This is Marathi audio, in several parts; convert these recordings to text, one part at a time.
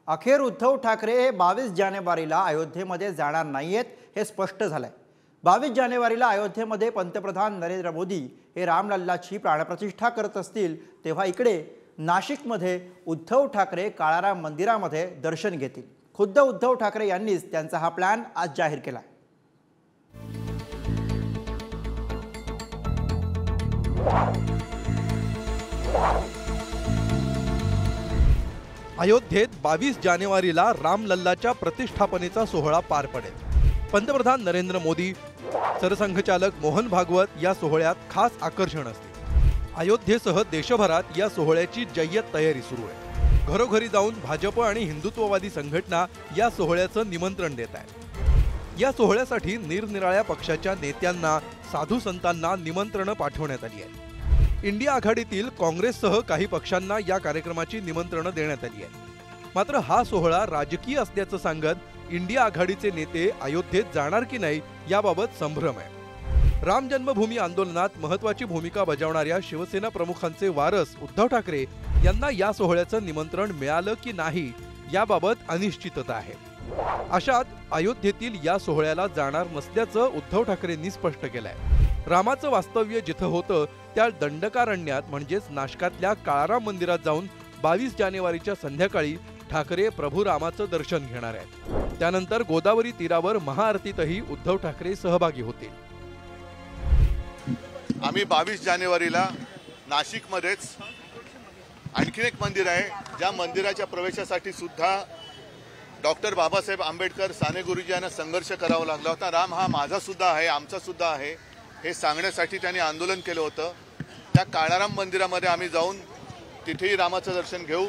अखेर उद्धव ठाकरे हे 22 जानेवारीला अयोध्येमध्ये जाणार नाहीयेत हे स्पष्ट झालंय। 22 जानेवारीला अयोध्येमध्ये पंतप्रधान नरेंद्र मोदी हे रामलल्लाची प्राणप्रतिष्ठा करत असतील तेव्हा इकडे नाशिकमध्ये उद्धव ठाकरे काळाराम मंदिरामध्ये दर्शन घेतील। खुद्द उद्धव ठाकरे यांनीच त्यांचा हा प्लॅन आज जाहीर केला। अयोध्येत 22 जानेवारीला रामलल्लाच्या प्रतिष्ठापनेचा सोहळा पार पडेल। पंतप्रधान नरेंद्र मोदी, सरसंघचालक मोहन भागवत या सोहळ्यात खास आकर्षण असते। अयोध्येसह देशभरात या सोहळ्याची जय्यत तयारी सुरू आहे। घरोघरी जाऊन भाजप आणि हिंदुत्ववादी संघटना या सोहळ्याचं निमंत्रण देत आहेत। या सोहळ्यासाठी निरनिराळ्या पक्षाच्या नेत्यांना, साधू संतांना निमंत्रण पाठवण्यात आली आहेत। इंडिया आघाडीतील काँग्रेससह काही पक्षांना या कार्यक्रमाची निमंत्रण देण्यात आली आहेत। मात्र हा सोहळा राजकीय असल्याचं सांगत इंडिया आघाडीचे नेते अयोध्येत जाणार की नाही याबाबत संभ्रम आहे। राम जन्मभूमी आंदोलनात महत्त्वाची भूमिका बजावणाऱ्या शिवसेना प्रमुखांचे वारस उद्धव ठाकरे यांना या सोहळ्याचं निमंत्रण मिळालं की नाही याबाबत अनिश्चितता आहे। अशात अयोध्येतील या सोहळ्याला जाणार नसल्याचं उद्धव ठाकरेंनी स्पष्ट केलंय। रामाचं वास्तव्य जिथं होतं त्या दंडकारण्यात म्हणजेच नाशिकातल्या काळाराम मंदिरात जाऊन 22 जानेवारीच्या संध्याकाळी ठाकरे प्रभू रामाचं दर्शन घेणार आहेत। त्यानंतर गोदावरी तीरावर महाआरतीतही उद्धव ठाकरे सहभागी होतील। आम्ही 22 जानेवारीला नाशिकमध्येच आणखीन एक मंदिर आहे, ज्या मंदिराच्या प्रवेशासाठी सुद्धा डॉक्टर बाबासाहेब आंबेडकर साने गुरुजी यांना संघर्ष करावा लागला होता। राम हा माझा सुद्धा आहे, आमचा सुद्धा आहे हे सांगण्यासाठी त्यांनी आंदोलन केलं होतं। त्या काळाराम मंदिरामध्ये आम्ही जाऊन तिथेही रामाचं दर्शन घेऊ।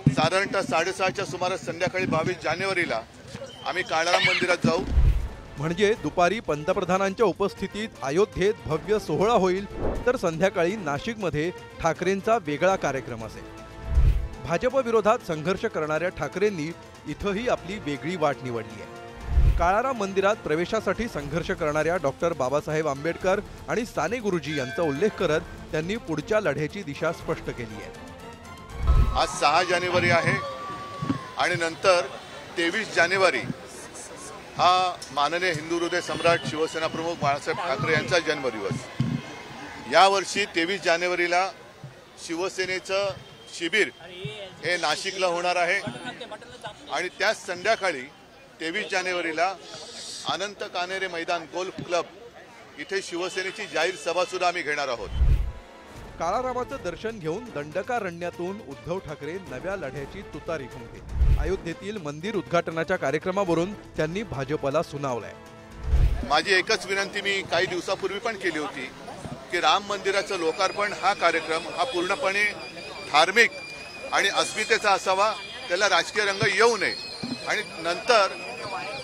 साधारणतः 6:30च्या सुमारास संध्याकाळी 22 जानेवारीला आम्ही काळाराम मंदिरात जाऊ। म्हणजे दुपारी पंतप्रधानांच्या उपस्थितीत अयोध्येत भव्य सोहळा होईल, तर संध्याकाळी नाशिकमध्ये ठाकरेंचा वेगळा कार्यक्रम असेल। भाजप विरोधात संघर्ष करणाऱ्या ठाकरेंनी इथंही आपली वेगळी वाट निवडली आहे। काळाराम मंदिरात प्रवेशासाठी संघर्ष करणाऱ्या डॉक्टर बाबासाहेब आंबेडकर आणि साने गुरुजी यांचा उल्लेख करत त्यांनी पुढच्या लढ्याची दिशा स्पष्ट केली आहे। आज 6 जानेवारी आहे आणि नंतर 23 जानेवारी हा माननीय हिंदू हृदय सम्राट शिवसेना प्रमुख बाळासाहेब ठाकरे यांचा जन्मदिवस। यावर्षी 23 जानेवारीला शिवसेनेचं शिबिर हे नाशिकला होणार आहे आणि त्याच संध्याकाळी 23 जानेवारीला अनंत कानेरे मैदान गोल्फ क्लब इथे शिवसेनेची जाहीर सभा सुद्धा आम्ही घेणार आहोत। काळारामाचं दर्शन घेऊन दंडकारण्यातून उद्धव ठाकरे नव्या लढ्याची तुतारी फुंकतील। अयोध्येतील मंदिर उद्घाटनाच्या कार्यक्रमावरून त्यांनी भाजपला सुनावलंय। माझी एकच विनंती मी काही दिवसापूर्वी पण केली होती की राम मंदिराचं लोकार्पण हा कार्यक्रम हा पूर्णपणे धार्मिक आणि अस्मितेचा असावा, त्याला राजकीय रंग येऊ नये। आणि नंतर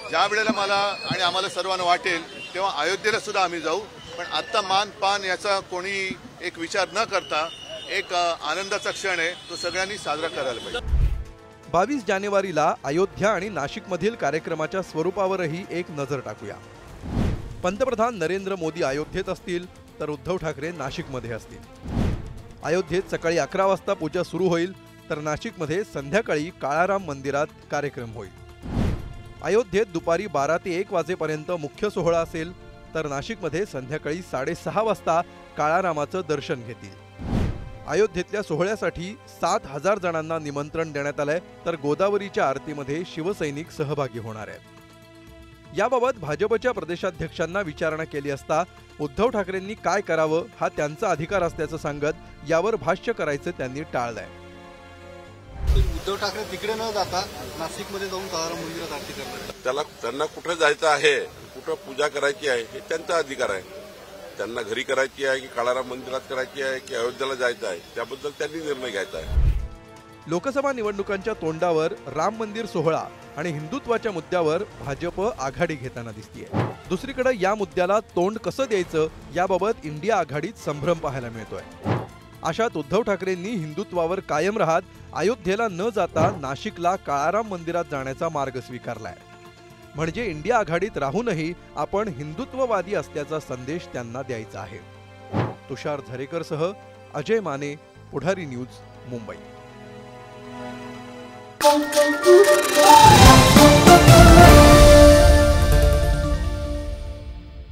ज्या वेळेला मला आणि आम्हाला सर्वांना वाटेल तेव्हा अयोध्येला सुद्धा आम्ही जाऊ, पण आता मान पान याचा कोणी एक विचार न करता एक आनंदाचा क्षण आहे, तो सगळ्यांनी साजरा करायला पाहिजे। 22 जानेवारीला अयोध्या आणि नाशिकमधील कार्यक्रमाच्या स्वरूपावरही एक नजर टाकूया। पंतप्रधान नरेंद्र मोदी अयोध्येत असतील तर उद्धव ठाकरे नाशिकमध्ये असतील। अयोध्येत सकाळी 11 वाजता पूजा सुरू होईल, तर नाशिकमध्ये संध्याकाळी काळाराम मंदिरात कार्यक्रम होईल। अयोध्येत दुपारी 12 ते 1 वाजेपर्यंत मुख्य सोहळा असेल, तर नाशिकमध्ये संध्याकाळी 6:30 वाजता काळारामाचं दर्शन घेतील। अयोध्येतल्या सोहळ्यासाठी 7,000 जणांना निमंत्रण देण्यात आलंय, तर गोदावरीच्या आरतीमध्ये शिवसैनिक सहभागी होणार आहेत। याबाबत भाजपच्या प्रदेशाध्यक्षांना विचारणा केली असता उद्धव ठाकरेंनी काय करावं हा त्यांचा अधिकार असल्याचं सांगत यावर भाष्य करायचं त्यांनी टाळलंय। उद्धव ठाकरे तिकडे न जाता नाशिकमध्ये जाऊन काळाराम मंदिरात आरती करणार। त्यांना कुठे जायचं आहे, कुठं पूजा करायची आहे हे त्यांचा अधिकार आहे। त्यांना घरी करायची आहे की काळाराम मंदिरात करायची आहे की अयोध्येला जायचं आहे, त्याबद्दल त्यांनी निर्णय घ्यायचा आहे। लोकसभा निवडणुकांच्या तोंडावर राम मंदिर सोहळा आणि हिंदुत्वाच्या मुद्द्यावर भाजप आघाडी घेताना दिसतीये। दुसरीकडे या मुद्द्याला तोंड कसं द्यायचं याबाबत इंडिया आघाडीत संभ्रम पाहायला मिळतोय। अशात उद्धव ठाकरेंनी हिंदुत्वावर कायम राहत अयोध्येला न जाता नाशिकला काळाराम मंदिरात जाण्याचा मार्ग स्वीकारलाय। म्हणजे इंडिया आघाडीत राहूनही आपण हिंदुत्ववादी असल्याचा संदेश त्यांना द्यायचा आहे। तुषार झरेकरसह अजय माने, पुढारी न्यूज, मुंबई।